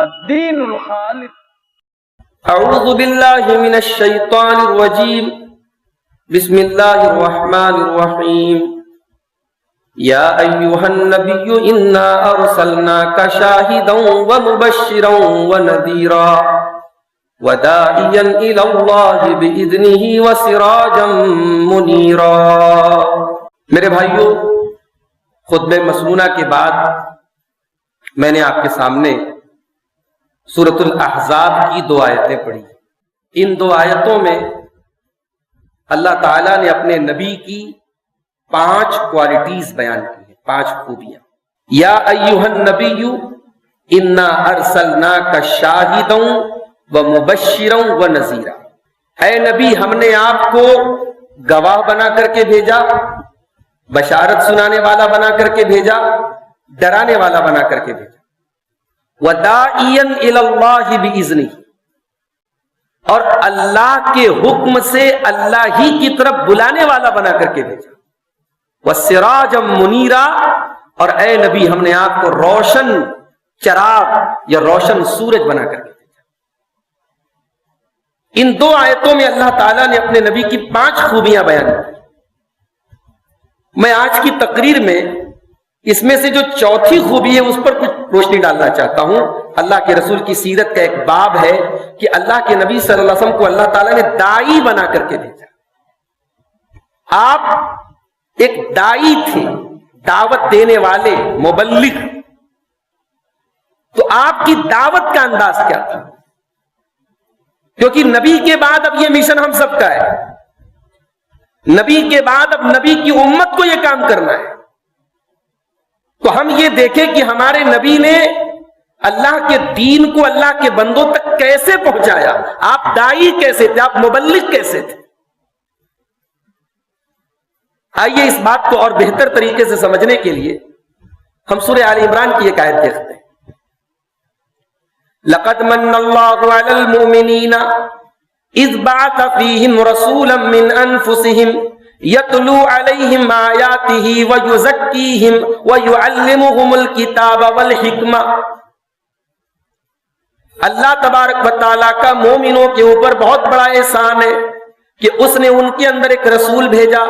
الدین الخالص۔ اعوذ باللہ من الشیطان الرجیم، بسم اللہ الرحمن الرحیم۔ یا ایہا النبی انا ارسلناک شاہدا ومبشرا ونذیرا وداعیا الی اللہ باذنہ وسراجا منیرا۔ میرے بھائیو، خطبہ مسنونہ کے بعد میں نے آپ کے سامنے سورۃ الاحزاب کی 2 آیتیں پڑھی۔ ان 2 آیتوں میں اللہ تعالیٰ نے اپنے نبی کی 5 کوالٹیز بیان کی ہیں، 5 خوبیاں۔ یا ایھا النبی انا ارسلناک شاہدا ومبشرا ونذیرا۔ اے نبی، ہم نے آپ کو گواہ بنا کر کے بھیجا، بشارت سنانے والا بنا کر کے بھیجا، ڈرانے والا بنا کر کے بھیجا۔ وَدَاعِيًا إِلَى اللَّهِ بِإِذْنِهِ، اور اللہ کے حکم سے اللہ ہی کی طرف بلانے والا بنا کر کے بھیجا۔ وَسِرَاجًا مُنِيرًا، اور اے نبی ہم نے آپ کو روشن چراغ یا روشن سورج بنا کر کے بھیجا۔ ان 2 آیتوں میں اللہ تعالیٰ نے اپنے نبی کی 5 خوبیاں بیان کی۔ میں آج کی تقریر میں اس میں سے جو 4تھی خوبی ہے اس پر کچھ روشنی ڈالنا چاہتا ہوں۔ اللہ کے رسول کی سیرت کا ایک باب ہے کہ اللہ کے نبی صلی اللہ علیہ وسلم کو اللہ تعالیٰ نے داعی بنا کر کے بھیجا۔ آپ ایک داعی تھے، دعوت دینے والے، مبلغ۔ تو آپ کی دعوت کا انداز کیا تھا؟ کیونکہ نبی کے بعد اب یہ مشن ہم سب کا ہے، نبی کے بعد اب نبی کی امت کو یہ کام کرنا ہے۔ تو ہم یہ دیکھیں کہ ہمارے نبی نے اللہ کے دین کو اللہ کے بندوں تک کیسے پہنچایا۔ آپ داعی کیسے تھے، آپ مبلغ کیسے تھے؟ آئیے اس بات کو اور بہتر طریقے سے سمجھنے کے لیے ہم سورہ آل عمران کی ایک آیت دیکھتے ہیں۔ لَقَدْ مَنَّ اللَّهُ عَلَى الْمُؤْمِنِينَ اذ بعث فیہم رسولا من انفسہم یتلو علیہم آیاتہ ویزکیہم ویعلمہم الکتاب والحکمہ۔ اللہ تبارک و تعالیٰ کا مومنوں کے اوپر بہت بڑا احسان ہے کہ اس نے ان کے اندر ایک رسول بھیجا،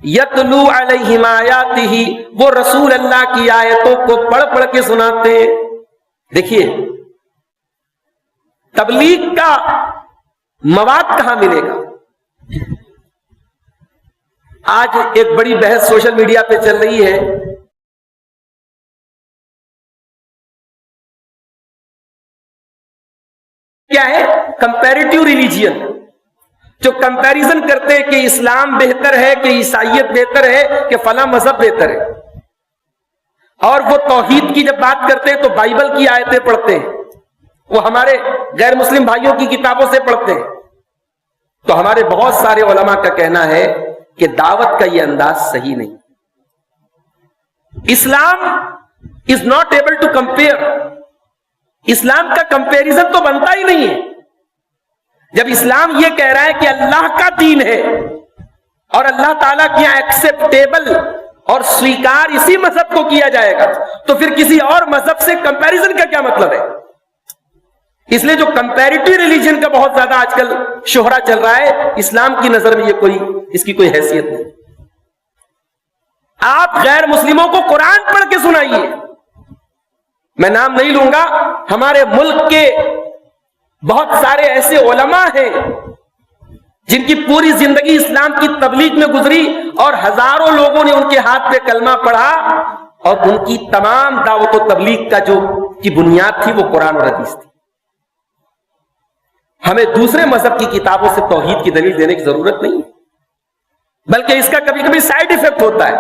یتلو علیہم آیاتہ، وہ رسول اللہ کی آیتوں کو پڑھ پڑھ کے سناتے ہیں۔ دیکھیے تبلیغ کا مواد کہاں ملے گا؟ آج ایک بڑی بحث سوشل میڈیا پہ چل رہی ہے، کیا ہے؟ کمپیریٹیو ریلیجین، جو کمپیریزن کرتے ہیں کہ اسلام بہتر ہے کہ عیسائیت بہتر ہے کہ فلاں مذہب بہتر ہے، اور وہ توحید کی جب بات کرتے ہیں تو بائبل کی آیتیں پڑھتے ہیں، وہ ہمارے غیر مسلم بھائیوں کی کتابوں سے پڑھتے ہیں۔ تو ہمارے بہت سارے علماء کا کہنا ہے کہ دعوت کا یہ انداز صحیح نہیں۔ Islam is not able to compare, اسلام کا کمپیریزن تو بنتا ہی نہیں ہے۔ جب اسلام یہ کہہ رہا ہے کہ اللہ کا دین ہے اور اللہ تعالیٰ کے یہاں ایکسیپٹیبل اور سویکار اسی مذہب کو کیا جائے گا، تو پھر کسی اور مذہب سے کمپیریزن کا کیا مطلب ہے؟ اس لیے جو کمپیریٹیو ریلیجن کا بہت زیادہ آج کل شہرہ چل رہا ہے، اسلام کی نظر میں یہ اس کی کوئی حیثیت نہیں۔ آپ غیر مسلموں کو قرآن پڑھ کے سنائیے۔ میں نام نہیں لوں گا، ہمارے ملک کے بہت سارے ایسے علماء ہیں جن کی پوری زندگی اسلام کی تبلیغ میں گزری اور ہزاروں لوگوں نے ان کے ہاتھ پہ کلمہ پڑھا، اور ان کی تمام دعوت و تبلیغ کا جو کی بنیاد تھی وہ قرآن اور حدیث تھی۔ ہمیں دوسرے مذہب کی کتابوں سے توحید کی دلیل دینے کی ضرورت نہیں، بلکہ اس کا کبھی کبھی سائیڈ ایفیکٹ ہوتا ہے۔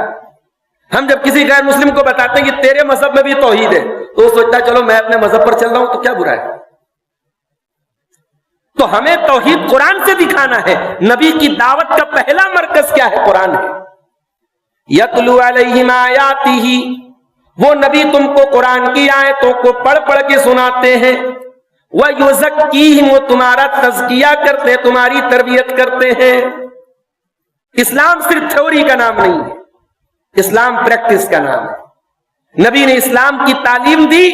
ہم جب کسی غیر مسلم کو بتاتے ہیں کہ تیرے مذہب میں بھی توحید ہے، تو وہ سوچتا ہے چلو میں اپنے مذہب پر چل رہا ہوں تو کیا برا ہے۔ تو ہمیں توحید قرآن سے دکھانا ہے۔ نبی کی دعوت کا پہلا مرکز کیا ہے؟ قرآن ہے۔ یتلو علیہم آیاتہ، وہ نبی تم کو قرآن کی آیتوں کو پڑھ پڑھ کے سناتے ہیں۔ وَيُزَكِّيهِمْ، وہ تمہارا تزکیہ کرتے، تمہاری تربیت کرتے ہیں۔ اسلام صرف تھیوری کا نام نہیں ہے، اسلام پریکٹس کا نام ہے۔ نبی نے اسلام کی تعلیم دی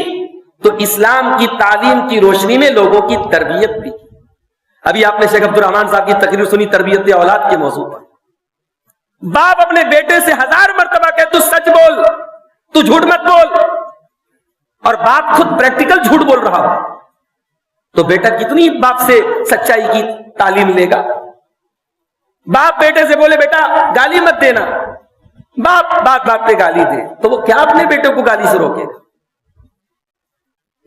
تو اسلام کی تعلیم کی روشنی میں لوگوں کی تربیت بھی. ابھی آپ نے شیخ عبد الرحمان صاحب کی تقریر سنی تربیت اولاد کے موضوع پر. باپ اپنے بیٹے سے 1000 مرتبہ کہ تو سچ بول, تو جھوٹ مت بول, اور باپ خود پریکٹیکل جھوٹ بول رہا ہو, تو بیٹا کتنی باپ سے سچائی کی تعلیم لے گا؟ باپ بیٹے سے بولے بیٹا گالی مت دینا, باپ بات بات پہ گالی دے, تو وہ کیا اپنے بیٹے کو گالی سے روکے گا؟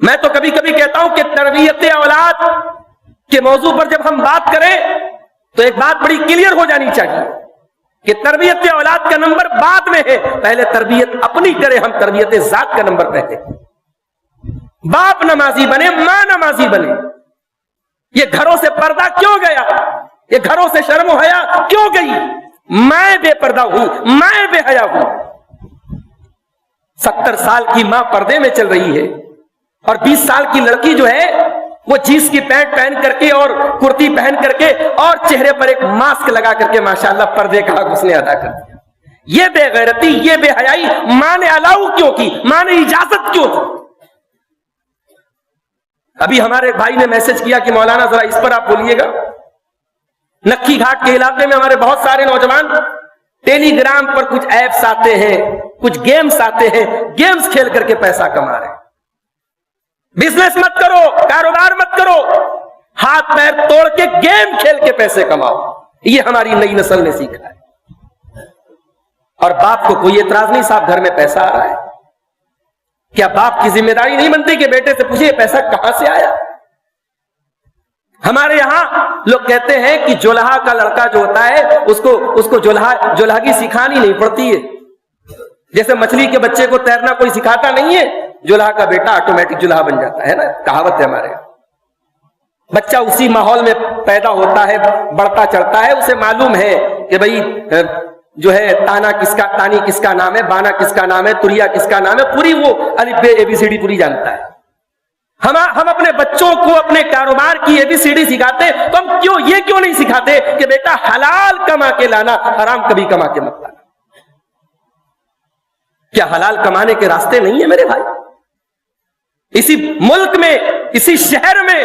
میں تو کبھی کبھی کہتا ہوں کہ تربیت اولاد کے موضوع پر جب ہم بات کریں تو ایک بات بڑی کلیئر ہو جانی چاہیے کہ تربیت اولاد کا نمبر بعد میں ہے, پہلے تربیت اپنی کرے ہم, تربیت ذات کا نمبر پہلے. باپ نمازی بنے, ماں نمازی بنے. یہ گھروں سے پردہ کیوں گیا؟ یہ گھروں سے شرم و حیا کیوں گئی؟ میں بے پردہ ہوئی, میں بے حیا ہوں. 70 سال کی ماں پردے میں چل رہی ہے اور 20 سال کی لڑکی جو ہے وہ جینس کی پینٹ پہن کر کے اور کرتی پہن کر کے اور چہرے پر ایک ماسک لگا کر کے ماشاءاللہ پردے کا حق اس نے ادا کر دیا. یہ بے غیرتی, یہ بے حیائی ماں نے الاؤ کیوں کی؟ ماں نے اجازت کیوں کی؟ ابھی ہمارے بھائی نے میسج کیا کہ مولانا ذرا اس پر آپ بولیے گا. نکھی گھاٹ کے علاقے میں ہمارے بہت سارے نوجوان ٹیلی گرام پر کچھ ایپس آتے ہیں, کچھ گیمز آتے ہیں, گیمز کھیل کر کے پیسہ کما رہے ہیں. بزنس مت کرو, کاروبار مت کرو, ہاتھ پیر توڑ کے گیم کھیل کے پیسے کماؤ. یہ ہماری نئی نسل نے سیکھا ہے. اور باپ کو کوئی اعتراض نہیں, صاحب گھر میں پیسہ آ رہا ہے. کیا باپ کی ذمہ داری نہیں بنتی کہ بیٹے سے پوچھے پیسہ کہاں سے آیا؟ ہمارے یہاں لوگ کہتے ہیں کہ جولہا کا لڑکا جو ہوتا ہے اس کو جولہگی سکھانی نہیں پڑتی ہے. جیسے مچھلی کے بچے کو تیرنا کوئی سکھاتا نہیں ہے, جولہا کا بیٹا آٹومیٹک جولہا بن جاتا ہے نا, کہاوت ہے ہمارے یہاں. بچہ اسی ماحول میں پیدا ہوتا ہے, بڑھتا چڑھتا ہے, اسے معلوم ہے کہ بھئی جو ہے تانی کس کا نام ہے, بانا کس کا نام ہے, تریا کس کا نام ہے, پوری وہ الف ب اے بی سی ڈی پوری جانتا ہے. ہم اپنے بچوں کو اپنے کاروبار کی اے بی سی ڈی سکھاتے, تو ہم یہ کیوں نہیں سکھاتے کہ بیٹا حلال کما کے لانا, حرام کبھی کما کے مت لانا؟ کیا حلال کمانے کے راستے نہیں ہیں میرے بھائی؟ اسی ملک میں, اسی شہر میں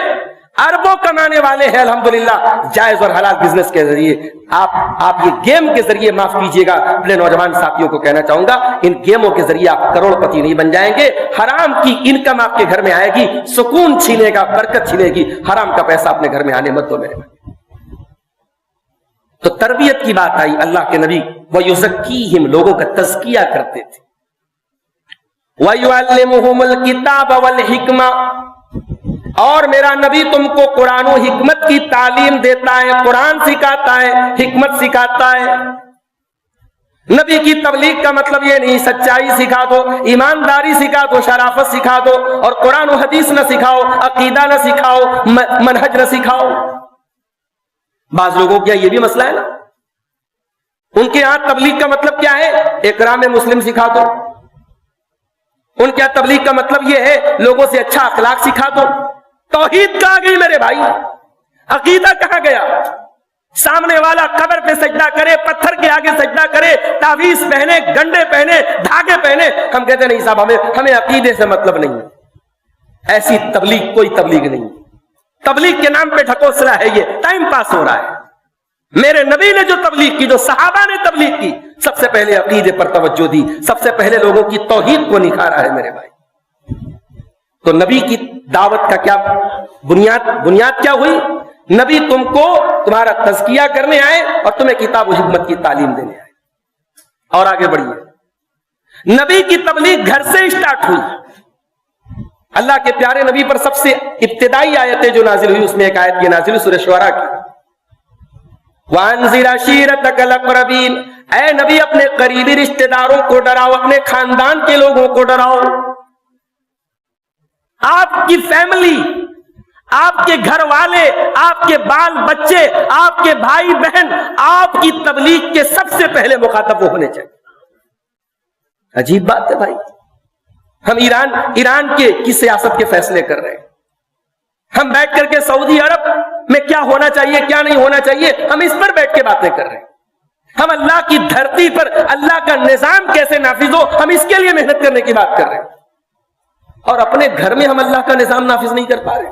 اربوں کمانے والے ہیں الحمدللہ جائز اور حلال بزنس کے ذریعے. آپ یہ گیم کے ذریعے, معاف کیجیے گا, اپنے نوجوان ساتھیوں کو کہنا چاہوں گا, ان گیموں کے ذریعے آپ کروڑ پتی نہیں بن جائیں گے. حرام کی انکم آپ کے گھر میں آئے گی, سکون چھینے گا, برکت چھینے گی. حرام کا پیسہ اپنے گھر میں آنے مت دو میرے بھائی. تو تربیت کی بات آئی, اللہ کے نبی وَيُزَكِّيهِمْ لوگوں کا تزکیہ کرتے تھے. وَيُعَلِّمُهُمُ الْكِتَابَ وَالْحِكْمَةَ, اور میرا نبی تم کو قرآن و حکمت کی تعلیم دیتا ہے, قرآن سکھاتا ہے, حکمت سکھاتا ہے. نبی کی تبلیغ کا مطلب یہ نہیں سچائی سکھا دو, ایمانداری سکھا دو, شرافت سکھا دو, اور قرآن و حدیث نہ سکھاؤ, عقیدہ نہ سکھاؤ, منہج نہ سکھاؤ. بعض لوگوں کا یہ بھی مسئلہ ہے نا, ان کے یہاں تبلیغ کا مطلب کیا ہے, اکرام مسلم سکھا دو. ان کے یہاں تبلیغ کا مطلب یہ ہے لوگوں سے اچھا اخلاق سکھا دو. توحید کہاں گئی میرے بھائی؟ عقیدہ کہاں گیا؟ سامنے والا قبر پہ سجدہ کرے, پتھر کے آگے سجدہ کرے, تعویذ پہنے, گنڈے پہنے, دھاگے پہنے, ہم کہتے نہیں صاحب ہمیں عقیدے سے مطلب نہیں. ایسی تبلیغ کوئی تبلیغ نہیں. تبلیغ کے نام پہ ڈھکوسلا ہے, یہ ٹائم پاس ہو رہا ہے. میرے نبی نے جو تبلیغ کی, جو صحابہ نے تبلیغ کی, سب سے پہلے عقیدے پر توجہ دی, سب سے پہلے لوگوں کی توحید کو نکھارا ہے میرے بھائی. تو نبی کی دعوت کا کیا بنیاد کیا ہوئی؟ نبی تم کو تمہارا تزکیہ کرنے آئے اور تمہیں کتاب و حکمت کی تعلیم دینے آئے. اور آگے بڑھیے, نبی کی تبلیغ گھر سے اسٹارٹ ہوئی. اللہ کے پیارے نبی پر سب سے ابتدائی آیتیں جو نازل ہوئی, اس میں ایک آیت یہ نازل ہوئی سورہ شعراء کی, وَأَنذِرْ عَشِيرَتَكَ الْأَقْرَبِينَ, اے نبی اپنے قریبی رشتہ داروں کو ڈراؤ, اپنے خاندان کے لوگوں کو ڈراؤ. آپ کی فیملی, آپ کے گھر والے, آپ کے بال بچے, آپ کے بھائی بہن, آپ کی تبلیغ کے سب سے پہلے مخاطب وہ ہونے چاہیے. عجیب بات ہے بھائی, ہم ایران کی سیاست کے فیصلے کر رہے ہیں. ہم بیٹھ کر کے سعودی عرب میں کیا ہونا چاہیے کیا نہیں ہونا چاہیے, ہم اس پر بیٹھ کے باتیں کر رہے ہیں. ہم اللہ کی دھرتی پر اللہ کا نظام کیسے نافذ ہو, ہم اس کے لیے محنت کرنے کی بات کر رہے ہیں. اور اپنے گھر میں ہم اللہ کا نظام نافذ نہیں کر پا رہے.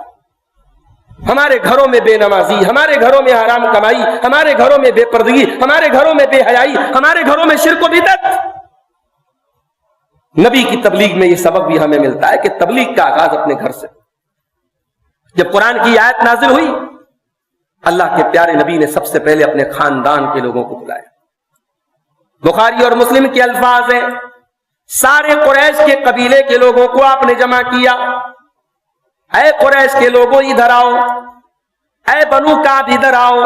ہمارے گھروں میں بے نمازی، ہمارے گھروں میں حرام کمائی، ہمارے گھروں میں بے پردگی، ہمارے گھروں میں بے حیائی، ہمارے گھروں میں شرک و بدعت. نبی کی تبلیغ میں یہ سبق بھی ہمیں ملتا ہے کہ تبلیغ کا آغاز اپنے گھر سے. جب قرآن کی آیت نازل ہوئی، اللہ کے پیارے نبی نے سب سے پہلے اپنے خاندان کے لوگوں کو بلایا. بخاری اور مسلم کے الفاظ ہیں، سارے قریش کے قبیلے کے لوگوں کو آپ نے جمع کیا. اے قریش کے لوگوں ادھر آؤ، اے بنو کعب ادھر آؤ،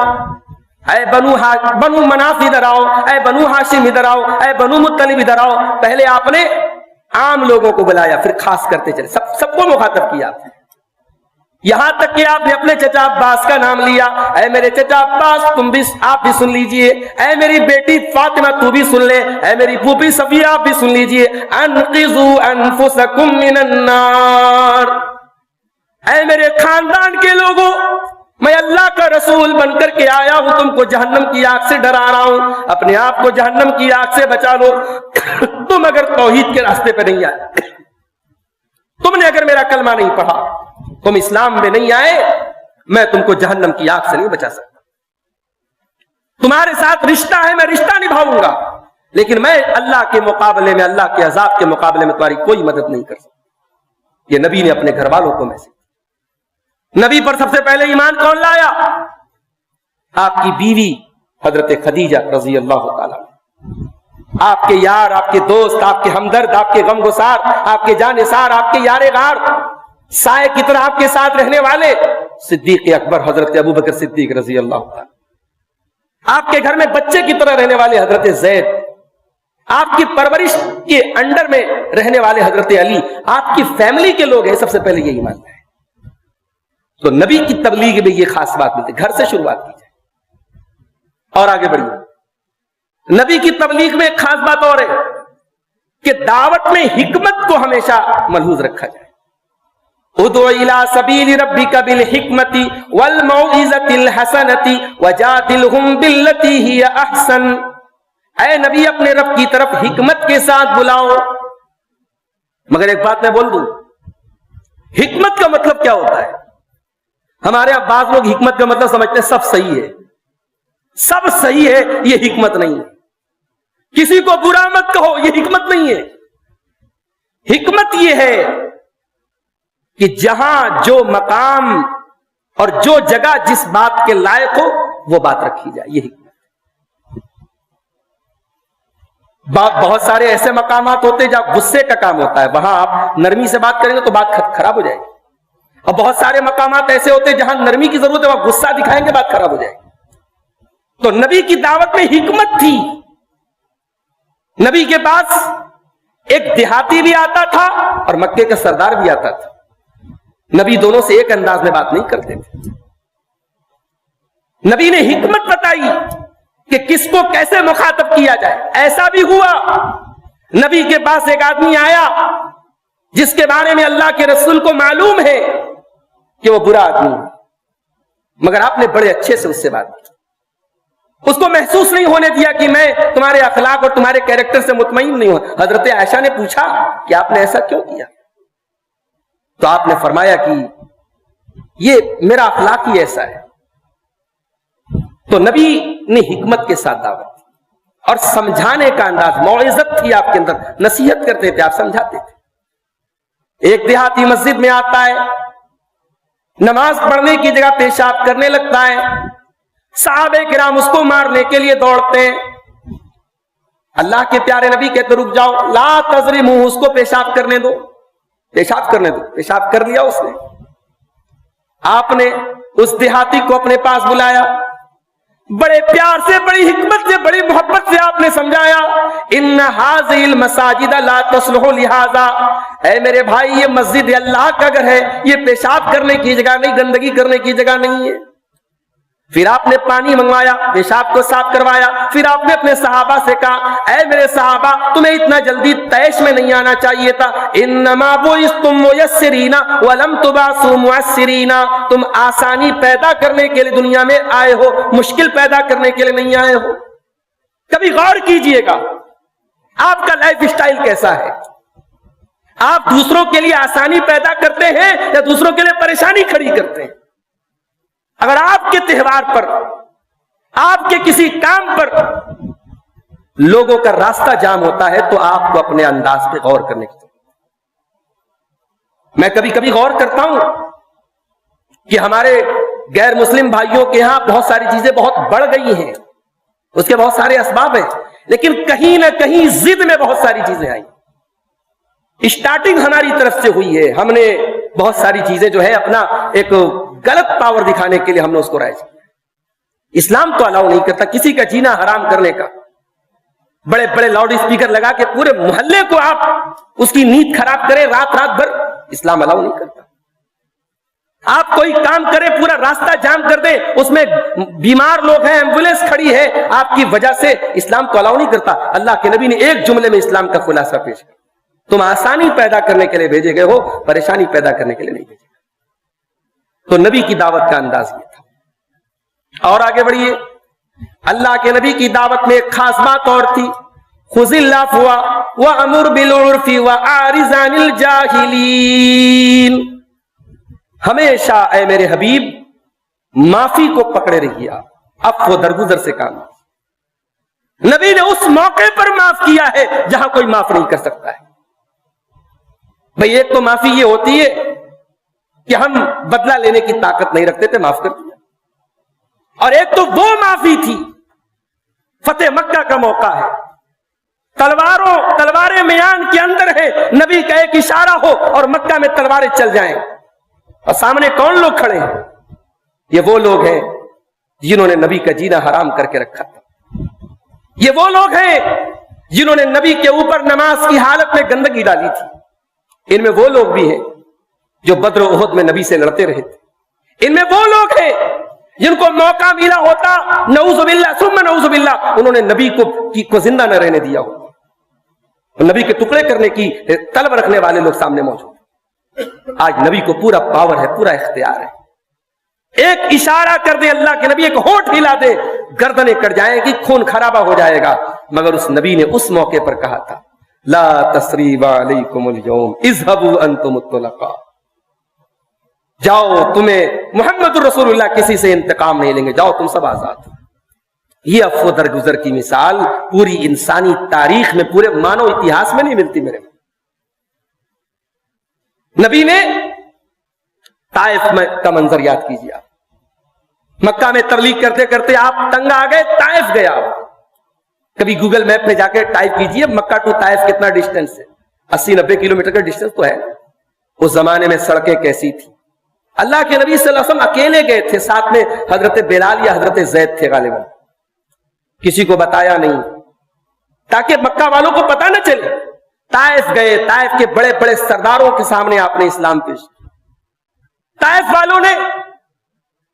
اے بنو مناف ادھر آؤ، اے بنو ہاشم ادھر آؤ، اے بنو مطلب ادھر آؤ. پہلے آپ نے عام لوگوں کو بلایا، پھر خاص کرتے چلے، سب کو مخاطب کیا. یہاں تک کہ آپ نے اپنے چچا عباس کا نام لیا. اے میرے چچا عباس آپ بھی سن لیجئے، اے میری بیٹی فاطمہ تو بھی سن لے، اے میری پھوپھی صفیہ آپ بھی سن لیجئے. انقذوا انفسکم من النار. اے میرے خاندان کے لوگوں، میں اللہ کا رسول بن کر کے آیا ہوں، تم کو جہنم کی آگ سے ڈرا رہا ہوں. اپنے آپ کو جہنم کی آگ سے بچا لو. تم اگر توحید کے راستے پہ نہیں آئے، تم نے اگر میرا کلمہ نہیں پڑھا، تم اسلام میں نہیں آئے، میں تم کو جہنم کی آگ سے نہیں بچا سکتا. تمہارے ساتھ رشتہ ہے، میں رشتہ نبھاؤں گا، لیکن میں اللہ کے مقابلے میں، اللہ کے عذاب کے مقابلے میں تمہاری کوئی مدد نہیں کر سکتا. یہ نبی نے اپنے گھر والوں کو میسج. نبی پر سب سے پہلے ایمان کون لایا؟ آپ کی بیوی حضرت خدیجہ رضی اللہ تعالیٰ. آپ کے یار، آپ کے دوست، آپ کے ہمدرد، آپ کے غم گسار، آپ کے جانثار، آپ کے یار غار، سائے کی طرح آپ کے ساتھ رہنے والے صدیق اکبر حضرت ابو بکر صدیق رضی اللہ تعالیٰ. آپ کے گھر میں بچے کی طرح رہنے والے حضرت زید، آپ کی پرورش کے انڈر میں رہنے والے حضرت علی، آپ کی فیملی کے لوگ ہیں. سب سے پہلے یہ ایمان لائے. تو نبی کی تبلیغ میں یہ خاص بات ملتی، گھر سے شروعات کی جائے. اور آگے بڑھیے، نبی کی تبلیغ میں ایک خاص بات اور ہے کہ دعوت میں حکمت کو ہمیشہ ملحوظ رکھا جائے. ادعو الی سبیل ربک بالحکمت والموعظۃ الحسنۃ وجادلھم باللتی ہی احسن. اے نبی اپنے رب کی طرف حکمت کے ساتھ بلاؤ. مگر ایک بات میں بول دوں، حکمت کا مطلب کیا ہوتا ہے؟ ہمارے اب بعض لوگ حکمت کا مطلب سمجھتے ہیں سب صحیح ہے. سب صحیح ہے، یہ حکمت نہیں ہے. کسی کو برا مت کہو، یہ حکمت نہیں ہے. حکمت یہ ہے کہ جہاں جو مقام اور جو جگہ جس بات کے لائق ہو وہ بات رکھی جائے، یہ حکمت. بہت سارے ایسے مقامات ہوتے ہیں جہاں غصے کا کام ہوتا ہے، وہاں آپ نرمی سے بات کریں گے تو بات خراب ہو جائے گی. اور بہت سارے مقامات ایسے ہوتے ہیں جہاں نرمی کی ضرورت ہے، وہاں غصہ دکھائیں گے بات خراب ہو جائے گی. تو نبی کی دعوت میں حکمت تھی. نبی کے پاس ایک دیہاتی بھی آتا تھا اور مکے کا سردار بھی آتا تھا. نبی دونوں سے ایک انداز میں بات نہیں کرتے تھے. نبی نے حکمت بتائی کہ کس کو کیسے مخاطب کیا جائے. ایسا بھی ہوا نبی کے پاس ایک آدمی آیا جس کے بارے میں اللہ کے رسول کو معلوم ہے کہ وہ برا آدمی ہے، مگر آپ نے بڑے اچھے سے اس سے بات کی. اس کو محسوس نہیں ہونے دیا کہ میں تمہارے اخلاق اور تمہارے کیریکٹر سے مطمئن نہیں ہوں. حضرت عائشہ نے پوچھا کہ آپ نے ایسا کیوں کیا؟ تو آپ نے فرمایا کہ یہ میرا اخلاق ہی ایسا ہے. تو نبی نے حکمت کے ساتھ دعوت اور سمجھانے کا انداز، موعظت تھی آپ کے اندر، نصیحت کرتے تھے، آپ سمجھاتے تھے. ایک دیہاتی مسجد میں آتا ہے، نماز پڑھنے کی جگہ پیشاب کرنے لگتا ہے. صحابہ کرام اس کو مارنے کے لیے دوڑتے ہیں. اللہ کے پیارے نبی کہتے رک جاؤ، لا تظلموا، اس کو پیشاب کرنے دو، پیشاب کرنے دو. پیشاب کر لیا اس نے. آپ نے اس دیہاتی کو اپنے پاس بلایا، بڑے پیار سے، بڑی حکمت سے، بڑی محبت سے آپ نے سمجھایا، ان هذه المساجد لا تصلح لهذا. اے میرے بھائی، یہ مسجد اللہ کا گھر ہے، یہ پیشاب کرنے کی جگہ نہیں، گندگی کرنے کی جگہ نہیں ہے. پھر آپ نے پانی منگوایا، پیشاب کو صاف کروایا. پھر آپ نے اپنے صحابہ سے کہا، اے میرے صحابہ، تمہیں اتنا جلدی طیش میں نہیں آنا چاہیے تھا. انما بعثتم میسرین ولم تبعثوا معسرین. تم آسانی پیدا کرنے کے لیے دنیا میں آئے ہو، مشکل پیدا کرنے کے لیے نہیں آئے ہو. کبھی غور کیجئے گا آپ کا لائف سٹائل کیسا ہے. آپ دوسروں کے لیے آسانی پیدا کرتے ہیں یا دوسروں کے لیے پریشانی کھڑی کرتے ہیں؟ اگر آپ کے تہوار پر، آپ کے کسی کام پر لوگوں کا راستہ جام ہوتا ہے تو آپ کو اپنے انداز پہ غور کرنے کی ضرورت ہے۔ میں کبھی کبھی غور کرتا ہوں کہ ہمارے غیر مسلم بھائیوں کے ہاں بہت ساری چیزیں بہت بڑھ گئی ہیں، اس کے بہت سارے اسباب ہیں، لیکن کہیں نہ کہیں ضد میں بہت ساری چیزیں آئی۔ اسٹارٹنگ ہماری طرف سے ہوئی ہے، ہم نے بہت ساری چیزیں جو ہے اپنا ایک غلط پاور دکھانے کے لیے ہم نے اس کو رائج کیا۔ اسلام تو الاؤ نہیں کرتا کسی کا جینا حرام کرنے کا۔ بڑے بڑے لاؤڈ اسپیکر لگا کے پورے محلے کو آپ اس کی نیند خراب کریں رات رات بھر، اسلام الاؤ نہیں کرتا۔ آپ کوئی کام کریں پورا راستہ جام کر دیں، اس میں بیمار لوگ ہیں، ایمبولینس کھڑی ہے آپ کی وجہ سے، اسلام تو الاؤ نہیں کرتا۔ اللہ کے نبی نے ایک جملے میں اسلام کا خلاصہ پیش کیا، تم آسانی پیدا کرنے کے لیے بھیجے گئے ہو، پریشانی پیدا کرنے کے لیے نہیں بھیجے گئے۔ تو نبی کی دعوت کا انداز یہ تھا۔ اور آگے بڑھیے، اللہ کے نبی کی دعوت میں ایک خاص بات اور تھی، خذ العفو وامر بالعرف واعرض عن الجاہلین۔ ہمیشہ اے میرے حبیب معافی کو پکڑے رہیے آپ، عفو درگزر سے کام۔ نبی نے اس موقع پر معاف کیا ہے جہاں کوئی معاف نہیں کر سکتا ہے۔ بھئی ایک تو معافی یہ ہوتی ہے کہ ہم بدلہ لینے کی طاقت نہیں رکھتے تھے، معاف کر دیا، اور ایک تو وہ معافی تھی فتح مکہ کا موقع ہے، تلواریں میان کے اندر ہے، نبی کا ایک اشارہ ہو اور مکہ میں تلواریں چل جائیں، اور سامنے کون لوگ کھڑے ہیں؟ یہ وہ لوگ ہیں جنہوں نے نبی کا جینا حرام کر کے رکھا تھا، یہ وہ لوگ ہیں جنہوں نے نبی کے اوپر نماز کی حالت میں گندگی ڈالی تھی، ان میں وہ لوگ بھی ہیں جو بدر و احد میں نبی سے لڑتے رہے تھے، ان میں وہ لوگ ہیں جن کو موقع ملا ہوتا نعوذ باللہ ثم نعوذ باللہ انہوں نے نبی کو زندہ نہ رہنے دیا ہو، نبی کے ٹکڑے کرنے کی طلب رکھنے والے لوگ سامنے موجود۔ آج نبی کو پورا پاور ہے، پورا اختیار ہے، ایک اشارہ کر دے اللہ کے نبی، ایک ہونٹ ہلا دے، گردنیں کٹ جائیں گی، خون خرابہ ہو جائے گا۔ مگر اس نبی نے اس موقع پر کہا تھا لا تثریب علیکم اليوم اذهبوا انتم الطلقاء، جاؤ، تمہیں محمد الرسول اللہ کسی سے انتقام نہیں لیں گے، جاؤ تم سب آزاد۔ یہ عفو درگزر کی مثال پوری انسانی تاریخ میں، پورے مانو اتہاس میں نہیں ملتی میرے۔ نبی نے طائف کا منظر یاد کیجیے، مکہ میں تبلیغ کرتے کرتے آپ تنگ آ گئے، طائف گیا، کبھی گوگل میپ میں جا کے ٹائپ کیجیے مکہ ٹو طائف کتنا ڈسٹینس ہے، 80-90 کلومیٹر کا ڈسٹینس تو ہے۔ اس زمانے میں سڑکیں کیسی تھی؟ اللہ کے نبی صلی اللہ علیہ وسلم اکیلے گئے تھے، ساتھ میں حضرت بلال یا حضرت زید تھے غالباً، کسی کو بتایا نہیں تاکہ مکہ والوں کو پتہ نہ چلے۔ طائف گئے، طائف کے بڑے بڑے سرداروں کے سامنے آپ نے اسلام پیش کیا، طائف والوں نے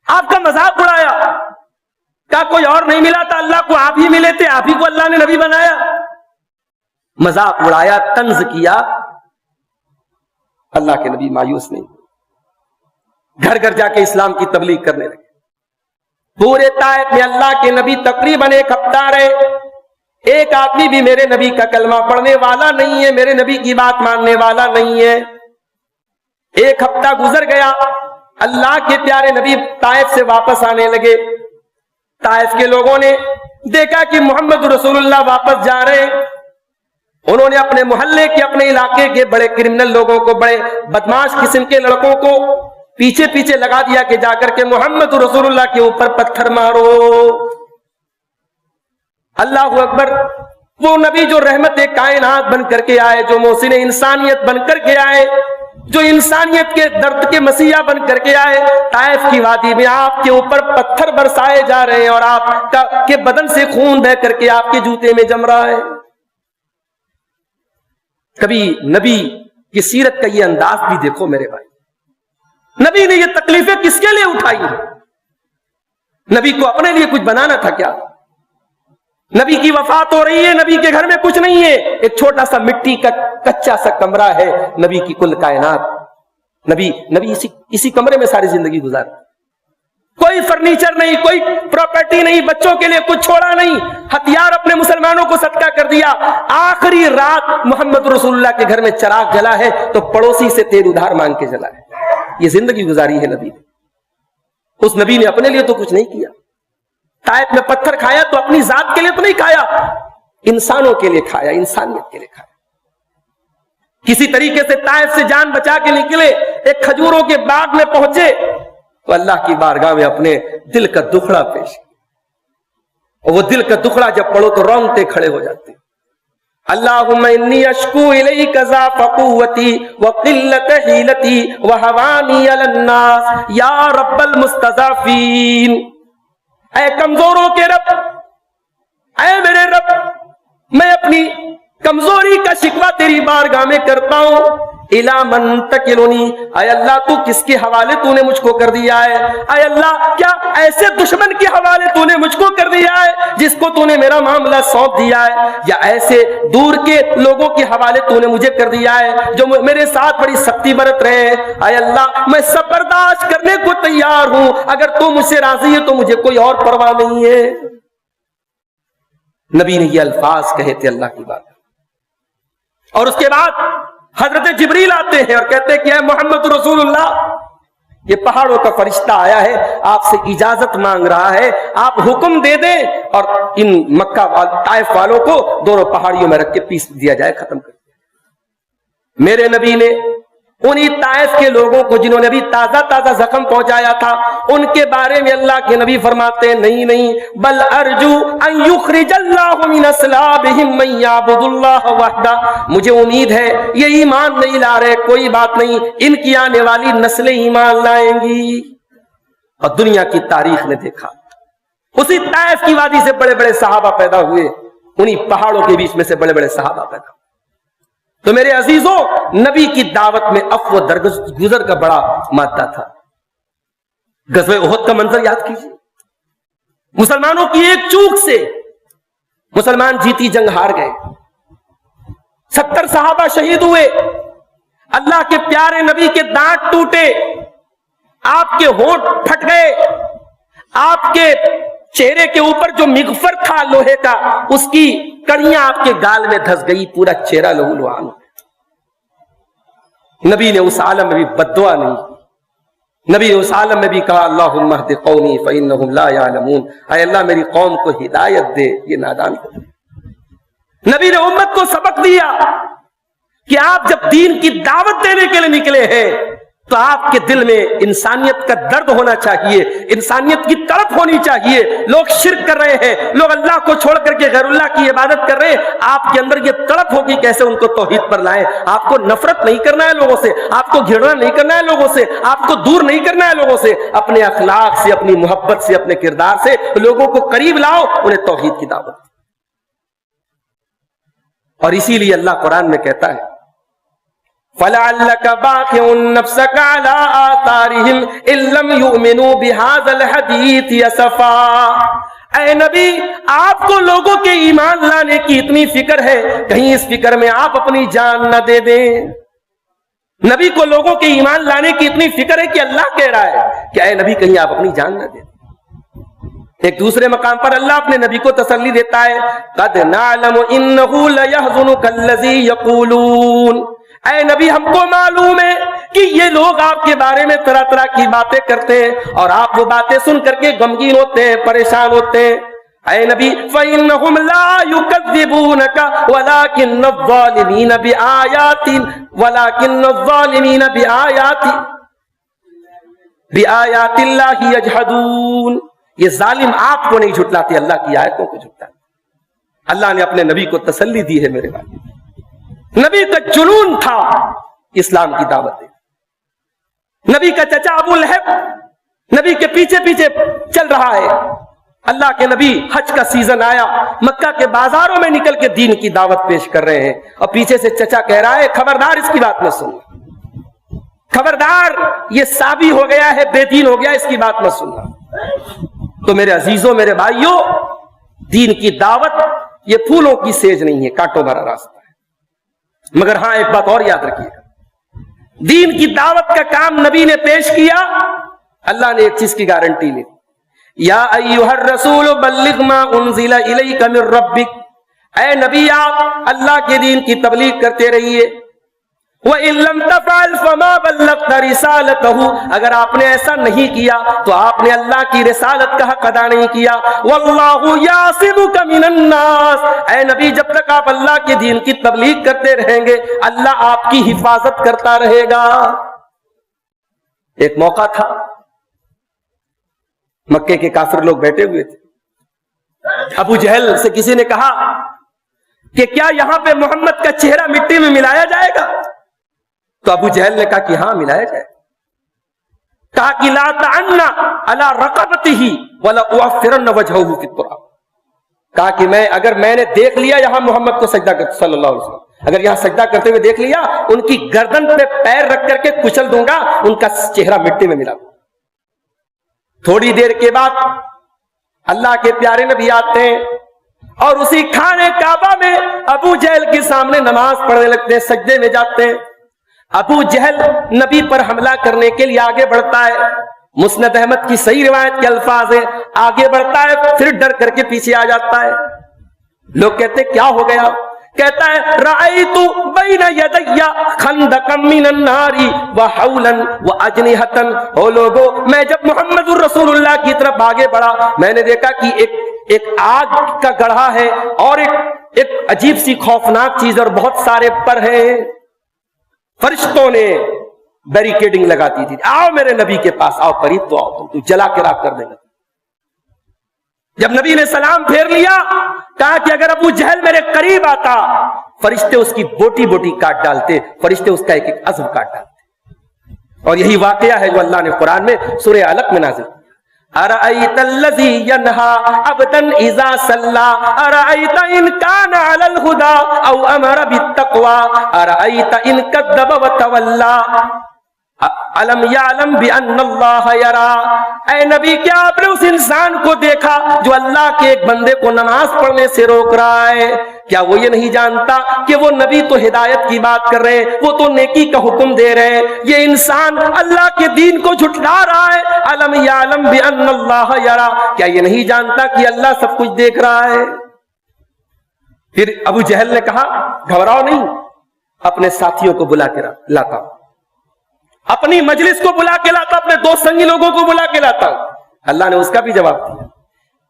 آپ کا مذاق اڑایا، کہا کوئی اور نہیں ملا تھا، اللہ کو آپ ہی ملے تھے، آپ ہی کو اللہ نے نبی بنایا، مذاق اڑایا، طنز کیا۔ اللہ کے نبی مایوس نہیں، گھر گھر جا کے اسلام کی تبلیغ کرنے لگے۔ پورے طائف میں اللہ کے نبی تقریباً 1 ہفتہ رہے، ایک آدمی بھی میرے نبی کا کلمہ پڑھنے والا نہیں ہے، میرے نبی کی بات ماننے والا نہیں ہے۔ 1 ہفتہ گزر گیا، اللہ کے پیارے نبی طائف سے واپس آنے لگے۔ طائف کے لوگوں نے دیکھا کہ محمد رسول اللہ واپس جا رہے ہیں، انہوں نے اپنے محلے کے، اپنے علاقے کے بڑے کرمنل لوگوں کو، بڑے بدماش قسم کے لڑکوں کو پیچھے پیچھے لگا دیا کہ جا کر کے محمد رسول اللہ کے اوپر پتھر مارو۔ اللہ اکبر، وہ نبی جو رحمت کائنات بن کر کے آئے، جو محسن انسانیت بن کر کے آئے، جو انسانیت کے درد کے مسیحا بن کر کے آئے، طائف کی وادی میں آپ کے اوپر پتھر برسائے جا رہے ہیں اور آپ کے بدن سے خون بہ کر کے آپ کے جوتے میں جم رہا ہے۔ کبھی نبی کی سیرت کا یہ انداز بھی دیکھو میرے بھائی، نبی نے یہ تکلیفیں کس کے لیے اٹھائی ہیں؟ نبی کو اپنے لیے کچھ بنانا تھا کیا؟ نبی کی وفات ہو رہی ہے، نبی کے گھر میں کچھ نہیں ہے، ایک چھوٹا سا مٹی کا کچا سا کمرہ ہے، نبی کی کل کائنات، نبی اسی کمرے میں ساری زندگی گزار، کوئی فرنیچر نہیں, کوئی پراپرٹی نہیں, بچوں کے لیے کچھ چھوڑا نہیں, ہتھیار اپنے مسلمانوں کو صدقہ کر دیا. آخری رات محمد رسول اللہ کے گھر میں چراغ جلا ہے تو پڑوسی سے تیل ادھار مانگ کے جلا ہے. یہ زندگی گزاری ہے نبی نے. اس نبی نے اپنے لیے تو کچھ نہیں کیا. طائف میں پتھر کھایا تو اپنی ذات کے لیے تو نہیں کھایا, انسانوں کے لیے کھایا, انسانیت کے لیے کھایا. کسی طریقے سے طائف سے جان بچا کے نکلے, ایک کھجوروں کے باغ میں پہنچے تو اللہ کی بارگاہ میں اپنے دل کا دکھڑا پیش کیا. اور وہ دل کا دکھڑا جب پڑھو تو رونگٹے کھڑے ہو جاتے. اللہم انی اشکو الیک ضعف قوتی وقلت حیلتی وہوانی علی الناس یا رب المستضعفین. اے کمزوروں کے رب, اے میرے رب, میں اپنی کمزوری کا شکوہ تیری بارگاہ میں کرتا ہوں. الی من تکلنی, اے اللہ تو کس کے حوالے تو نے مجھ کو کر دیا ہے؟ اے اللہ کیا ایسے دشمن کے حوالے تو نے مجھ کو کر دیا ہے جس کو تو نے میرا معاملہ سونپ دیا ہے, یا ایسے دور کے لوگوں کے حوالے تو نے مجھے کر دیا ہے جو میرے ساتھ بڑی سختی برت رہے ہیں؟ اے اللہ میں سب برداشت کرنے کو تیار ہوں, اگر تو مجھ سے راضی ہے تو مجھے کوئی اور پرواہ نہیں ہے. نبی نے یہ الفاظ کہے تھے اللہ کی بات. اور اس کے بعد حضرت جبریل آتے ہیں اور کہتے ہیں کہ اے محمد رسول اللہ, یہ پہاڑوں کا فرشتہ آیا ہے, آپ سے اجازت مانگ رہا ہے, آپ حکم دے دیں اور ان مکہ طائف والوں کو دونوں پہاڑیوں میں رکھ کے پیس دیا جائے, ختم کر دیا. میرے نبی نے انہی طائف کے لوگوں کو جنہوں نے ابھی تازہ تازہ زخم پہنچایا تھا, ان کے بارے میں اللہ کے نبی فرماتے ہیں نہیں, بل ارجو ان یخرج اللہ من اصلابہم من یعبد اللہ وحدہ. مجھے امید ہے یہ ایمان نہیں لا رہے, کوئی بات نہیں, ان کی آنے والی نسلیں ایمان لائیں گی. اور دنیا کی تاریخ نے دیکھا اسی طائف کی وادی سے بڑے بڑے صحابہ پیدا ہوئے, انہی پہاڑوں کے بیچ میں سے بڑے بڑے صحابہ پیدا ہوئے. تو میرے عزیزوں, نبی کی دعوت میں عفو و درگزر کا بڑا مادہ تھا. غزوہ احد کا منظر یاد کیجیے. مسلمانوں کی ایک چوک سے مسلمان جیتی جنگ ہار گئے, 70 صحابہ شہید ہوئے, اللہ کے پیارے نبی کے دانت ٹوٹے, آپ کے ہونٹ پھٹ گئے, آپ کے چہرے کے اوپر جو مغفر تھا لوہے کا, اس کی کڑیاں آپ کے گال میں دھس گئی, پورا چہرہ لہو لہان. نبی نے اس عالم میں بھی بد دعا نہیں کی. نبی نے اس عالم میں بھی کہا اللہم اہد قومی فانہم لا یعلمون, اے اللہ میری قوم کو ہدایت دے, یہ نادان ہے. نبی نے امت کو سبق دیا کہ آپ جب دین کی دعوت دینے کے لیے نکلے ہیں تو آپ کے دل میں انسانیت کا درد ہونا چاہیے, انسانیت کی تڑپ ہونی چاہیے. لوگ شرک کر رہے ہیں, لوگ اللہ کو چھوڑ کر کے غیر اللہ کی عبادت کر رہے ہیں, آپ کے اندر یہ تڑپ ہوگی کیسے ان کو توحید پر لائیں. آپ کو نفرت نہیں کرنا ہے لوگوں سے, آپ کو گھرنا نہیں کرنا ہے لوگوں سے, آپ کو دور نہیں کرنا ہے لوگوں سے. اپنے اخلاق سے, اپنی محبت سے, اپنے کردار سے لوگوں کو قریب لاؤ, انہیں توحید کی دعوت. اور اسی لیے اللہ قرآن میں کہتا ہے فَلَعَلَّكَ بَاخِعٌ نَفْسَكَ عَلَىٰ آثَارِهِمْ إِن لَّمْ يُؤْمِنُوا بِهَٰذَا الْحَدِيثِ أَسَفًا. اے نبی, آپ کو لوگوں کے ایمان لانے کی اتنی فکر ہے, کہیں اس فکر میں آپ اپنی جان نہ دے دیں. نبی کو لوگوں کے ایمان لانے کی اتنی فکر ہے کہ اللہ کہہ رہا ہے کہ اے نبی کہیں آپ اپنی جان نہ دے دیں. ایک دوسرے مقام پر اللہ اپنے نبی کو تسلی دیتا ہے قَدْ نَعْلَمُ إِنَّهُ لَيَحْزُنُكَ الَّذِي يَقُولُونَ. اے نبی ہم کو معلوم ہے کہ یہ لوگ آپ کے بارے میں طرح طرح کی باتیں کرتے ہیں اور آپ وہ باتیں سن کر کے غمگین ہوتے ہیں, پریشان ہوتے ہیں. اے نبی فَإِنَّهُمْ لَا يُكَذِّبُونَكَ وَلَكِنَّ الظَّالِمِينَ بِآيَاتِ اللَّهِ يَجْحَدُونَ. یہ ظالم آپ کو نہیں جھٹلاتے, اللہ کی آیتوں کو جھٹلاتے. اللہ نے اپنے نبی کو تسلی دی ہے. میرے بھائی, نبی کا جنون تھا اسلام کی دعوت دے. نبی کا چچا ابو لہب نبی کے پیچھے پیچھے چل رہا ہے. اللہ کے نبی حج کا سیزن آیا, مکہ کے بازاروں میں نکل کے دین کی دعوت پیش کر رہے ہیں, اور پیچھے سے چچا کہہ رہا ہے خبردار اس کی بات مت سننا, خبردار یہ سابی ہو گیا ہے, بے دین ہو گیا, اس کی بات مت سننا. تو میرے عزیزوں, میرے بھائیوں, دین کی دعوت یہ پھولوں کی سیج نہیں ہے, کانٹوں بھرا راستہ ہے. مگر ہاں ایک بات اور یاد رکھیے گا, دین کی دعوت کا کام نبی نے پیش کیا, اللہ نے ایک چیز کی گارنٹی لی, یا ایھا الرسول بلغ ما انزل الیک من ربک، اے نبی آپ اللہ کے دین کی تبلیغ کرتے رہیے۔ وَإِن لَّمْ تَفْعَلْ فَمَا بَلَّغْتَ رِسَالَتَهُ، اگر آپ نے ایسا نہیں کیا تو آپ نے اللہ کی رسالت کا حق ادا نہیں کیا۔ وَاللَّهُ يَعْصِمُكَ مِنَ النَّاسِ، اے نبی جب تک آپ اللہ کے دین کی تبلیغ کرتے رہیں گے اللہ آپ کی حفاظت کرتا رہے گا۔ ایک موقع تھا، مکے کے کافر لوگ بیٹھے ہوئے تھے، ابو جہل سے کسی نے کہا کہ کیا یہاں پہ محمد کا چہرہ مٹی میں ملایا جائے گا؟ تو ابو جہل نے کہا کہ ہاں ملایا جائے۔ کہا کہ لا تعنى على رقبته ولا اؤفرن وجهه في التراب، کہا کہ اگر میں نے دیکھ لیا یہاں محمد کو سجدہ کرتے صلی اللہ علیہ وسلم، اگر یہاں سجدہ کرتے ہوئے دیکھ لیا ان کی گردن پہ پیر رکھ کر کے کچل دوں گا، ان کا چہرہ مٹی میں ملا دوں گا۔ تھوڑی دیر کے بعد اللہ کے پیارے نبی آتے ہیں اور اسی کھانے کعبہ میں ابو جہل کے سامنے نماز پڑھنے لگتے ہیں، سجدے میں جاتے ہیں۔ ابو جہل نبی پر حملہ کرنے کے لیے آگے بڑھتا ہے، مسند احمد کی صحیح روایت کے الفاظ ہیں، آگے بڑھتا ہے پھر ڈر کر کے پیچھے آ جاتا ہے۔ لوگ کہتے ہیں کیا ہو گیا؟ کہتا ہے رأیت بین یدی خندقا من النار وحولا واجنحۃ، او لوگو میں جب محمد الرسول اللہ کی طرف آگے بڑھا میں نے دیکھا کہ ایک آگ کا گڑھا ہے اور ایک عجیب سی خوفناک چیز اور بہت سارے پر ہیں۔ فرشتوں نے بیریکیڈنگ لگاتی تھی، آؤ میرے نبی کے پاس آؤ، قریب تو آؤ، تو جلا کے راکھ کر دیں گے۔ جب نبی نے سلام پھیر لیا کہا کہ اگر ابو جہل میرے قریب آتا فرشتے اس کی بوٹی بوٹی کاٹ ڈالتے، فرشتے اس کا ایک ایک عضو کاٹ ڈالتے۔ اور یہی واقعہ ہے جو اللہ نے قرآن میں سورہ علق میں نازل کیا، ارأیت الذی ینہا عبدا اذا صلی ارأیت ان کان علی الہدی او امر بالتقوی ارأیت ان کذب وتولی علم یعلم بان اللہ یرا، اے نبی کیا آپ نے اس انسان کو دیکھا جو اللہ کے ایک بندے کو نماز پڑھنے سے روک رہا ہے؟ کیا وہ یہ نہیں جانتا کہ وہ نبی تو ہدایت کی بات کر رہے ہیں، وہ تو نیکی کا حکم دے رہے ہیں، یہ انسان اللہ کے دین کو جھٹلا رہا ہے۔ علم یعلم بان اللہ یرا، کیا یہ نہیں جانتا کہ اللہ سب کچھ دیکھ رہا ہے؟ پھر ابو جہل نے کہا گھبراؤ نہیں، اپنے ساتھیوں کو بلا کے لاتا ہوں، اپنی مجلس کو بلا کے لاتا، اپنے دوست سنگی لوگوں کو بلا کے لاتا ہوں۔ اللہ نے اس کا بھی جواب دیا،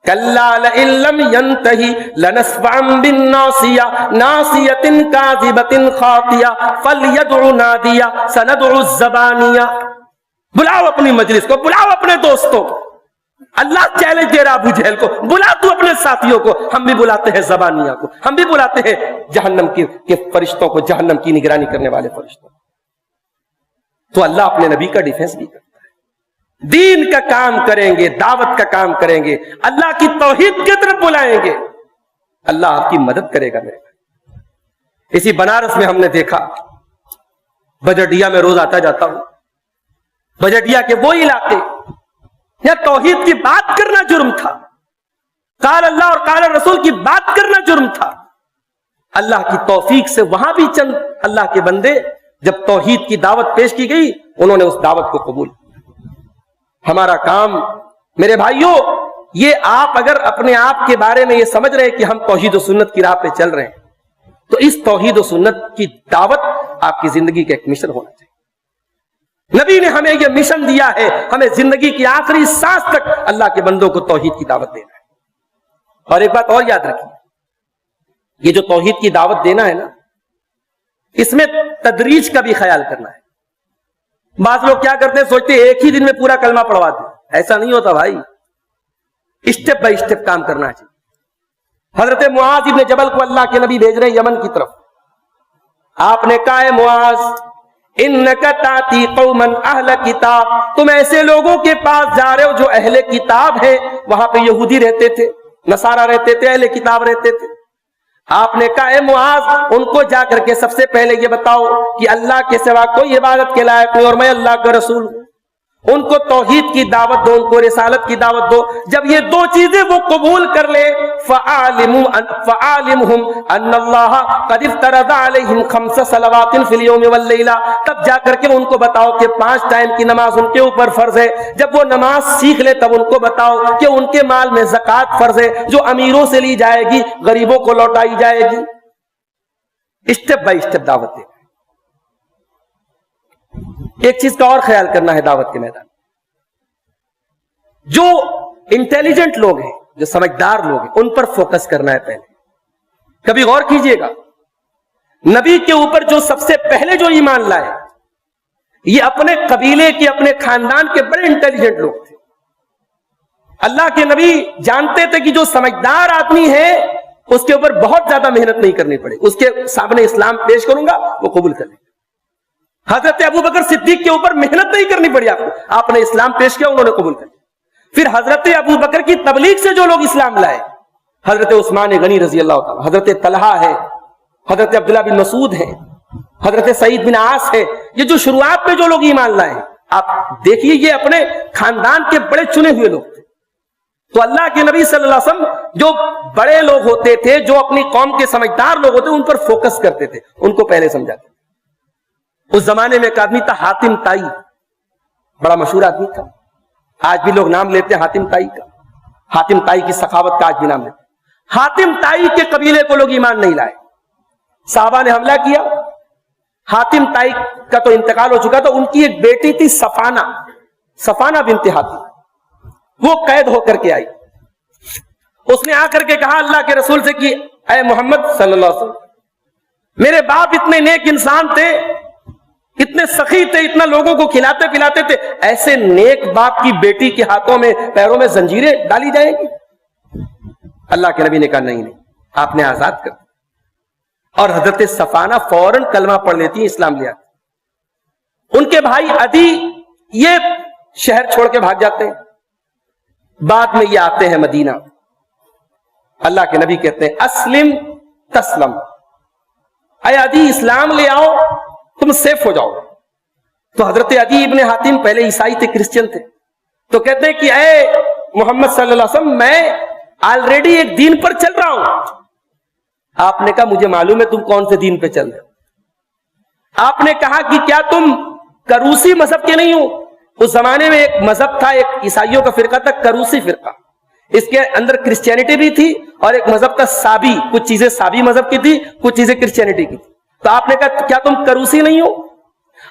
کلا لئن لم ينتہی لنسفعا بالناصیہ ناصیۃ کاذبۃ خاطیہ فلیدع نادیہ سندع الزبانیہ، بلاؤ اپنی مجلس کو، بلاؤ اپنے دوستوں کو۔ اللہ چیلنج دے رہا ابو جہل کو، بلا تو اپنے ساتھیوں کو، ہم بھی بلاتے ہیں زبانیہ کو، ہم بھی بلاتے ہیں جہنم کے فرشتوں کو، جہنم کی نگرانی کرنے والے فرشتوں۔ تو اللہ اپنے نبی کا ڈیفنس بھی کرتا ہے، دین کا کام کریں گے، دعوت کا کام کریں گے، اللہ کی توحید کی طرف بلائیں گے، اللہ آپ کی مدد کرے گا۔ میرے اسی بنارس میں ہم نے دیکھا، بجٹیا میں روز آتا جاتا ہوں، بجٹیا کے وہ علاقے یا توحید کی بات کرنا جرم تھا، قال اللہ اور قال رسول کی بات کرنا جرم تھا۔ اللہ کی توفیق سے وہاں بھی چند اللہ کے بندے جب توحید کی دعوت پیش کی گئی انہوں نے اس دعوت کو قبول کیا۔ ہمارا کام میرے بھائیوں، یہ آپ اگر اپنے آپ کے بارے میں یہ سمجھ رہے ہیں کہ ہم توحید و سنت کی راہ پہ چل رہے ہیں تو اس توحید و سنت کی دعوت آپ کی زندگی کا ایک مشن ہونا چاہیے۔ نبی نے ہمیں یہ مشن دیا ہے، ہمیں زندگی کی آخری سانس تک اللہ کے بندوں کو توحید کی دعوت دینا ہے۔ اور ایک بات اور یاد رکھیے، یہ جو توحید کی دعوت دینا ہے نا، اس میں تدریج کا بھی خیال کرنا ہے۔ بعض لوگ کیا کرتے ہیں، سوچتے ہیں ایک ہی دن میں پورا کلمہ پڑھوا دیں، ایسا نہیں ہوتا بھائی، اسٹیپ بائی اسٹیپ کام کرنا چاہیے۔ حضرت معاذ ابن جبل کو اللہ کے نبی بھیج رہے ہیں یمن کی طرف، آپ نے کہا ہے معاذ انک تاتی قوما اہل کتاب، تم ایسے لوگوں کے پاس جا رہے ہو جو اہل کتاب ہے، وہاں پہ یہودی رہتے تھے، نصارہ رہتے تھے، اہل کتاب رہتے تھے۔ آپ نے کہا اے معاذ ان کو جا کر کے سب سے پہلے یہ بتاؤ کہ اللہ کے سوا کوئی عبادت کے لائق نہیں اور میں اللہ کا رسول ہوں۔ ان کو توحید کی دعوت دو، ان کو رسالت کی دعوت دو. جب یہ دو چیزیں وہ قبول کر لے فَعَالِمْهُمْ أَنَّ اللَّهَ قَدِ افْتَرَضَ عَلَيْهِمْ 5 صَلَوَاتٍ فِي الْيَوْمِ وَاللَّيْلَةِ، تب جا کر کے ان کو بتاؤ کہ 5 ٹائم کی نماز ان کے اوپر فرض ہے. جب وہ نماز سیکھ لے تب ان کو بتاؤ کہ ان کے مال میں زکوٰۃ فرض ہے، جو امیروں سے لی جائے گی غریبوں کو لوٹائی جائے گی. اسٹیپ بائی اسٹیپ دعوت دے. ایک چیز کا اور خیال کرنا ہے دعوت کے میدان، جو انٹیلیجنٹ لوگ ہیں، جو سمجھدار لوگ ہیں، ان پر فوکس کرنا ہے. پہلے کبھی غور کیجئے گا، نبی کے اوپر جو سب سے پہلے جو ایمان لائے یہ اپنے قبیلے کے، اپنے خاندان کے بڑے انٹیلیجنٹ لوگ تھے. اللہ کے نبی جانتے تھے کہ جو سمجھدار آدمی ہے اس کے اوپر بہت زیادہ محنت نہیں کرنی پڑے، اس کے سامنے اسلام پیش کروں گا وہ قبول کر لیں گے. حضرت ابو بکر صدیق کے اوپر محنت نہیں کرنی پڑی آپ نے اسلام پیش کیا، انہوں نے قبول کر لیا. پھر حضرت ابو بکر کی تبلیغ سے جو لوگ اسلام لائے، حضرت عثمان غنی رضی اللہ تعالی، حضرت طلحہ ہے، حضرت عبداللہ بن مسعود ہے، حضرت سعید بن عاص ہے، یہ جو شروعات میں جو لوگ ایمان لائے ہیں آپ دیکھیے یہ اپنے خاندان کے بڑے چنے ہوئے لوگ تھے. تو اللہ کے نبی صلی اللہ علیہ وسلم جو بڑے لوگ ہوتے تھے، جو اپنی قوم کے سمجھدار لوگ ہوتے ان پر فوکس کرتے تھے، ان کو پہلے سمجھاتے تھے. اس زمانے میں ایک آدمی تھا حاتم تائی، بڑا مشہور آدمی تھا، آج بھی لوگ نام لیتے ہیں حاتم تائی کا. حاتم تائی کی سخاوت کا آج بھی نام لیتے ہیں. حاتم تائی کے قبیلے کو لوگ ایمان نہیں لائے، صحابہ نے حملہ کیا. حاتم تائی کا تو انتقال ہو چکا تھا، ان کی ایک بیٹی تھی صفانہ بنت حاتم، وہ قید ہو کر کے آئی. اس نے آ کر کے کہا اللہ کے رسول سے کہ اے محمد صلی اللہ علیہ وسلم، میرے باپ اتنے نیک انسان تھے، اتنے سخی تھے، اتنا لوگوں کو کھلاتے پلاتے تھے، ایسے نیک باپ کی بیٹی کے ہاتھوں میں پیروں میں زنجیریں ڈالی جائیں گی؟ اللہ کے نبی نے کہا نہیں آپ نے آزاد کر دیا. اور حضرت صفانہ فوراً کلمہ پڑھ لیتی ہیں، اسلام لیا. ان کے بھائی عدی یہ شہر چھوڑ کے بھاگ جاتے ہیں. بعد میں یہ آتے ہیں مدینہ. اللہ کے نبی کہتے ہیں اسلم تسلم، اے عدی اسلام لے آؤ تم سیف ہو جاؤ. تو حضرت عدی ابن حاتم پہلے عیسائی تھے، کرسچن تھے، تو کہتے ہیں کہ اے محمد صلی اللہ علیہ وسلم میں آلریڈی ایک دین پر چل رہا ہوں. آپ نے کہا مجھے معلوم ہے تم کون سے دین پہ چل رہے ہو. آپ نے کہا کہ کیا تم کروسی مذہب کے نہیں ہو؟ اس زمانے میں ایک مذہب تھا، ایک عیسائیوں کا فرقہ تھا کروسی فرقہ، اس کے اندر کرسچینٹی بھی تھی، اور ایک مذہب تھا سابی، کچھ چیزیں سابی مذہب کی تھی، کچھ چیزیں کرسچینٹی کی تھی. تو آپ نے کہا کیا تم کروسی نہیں ہو؟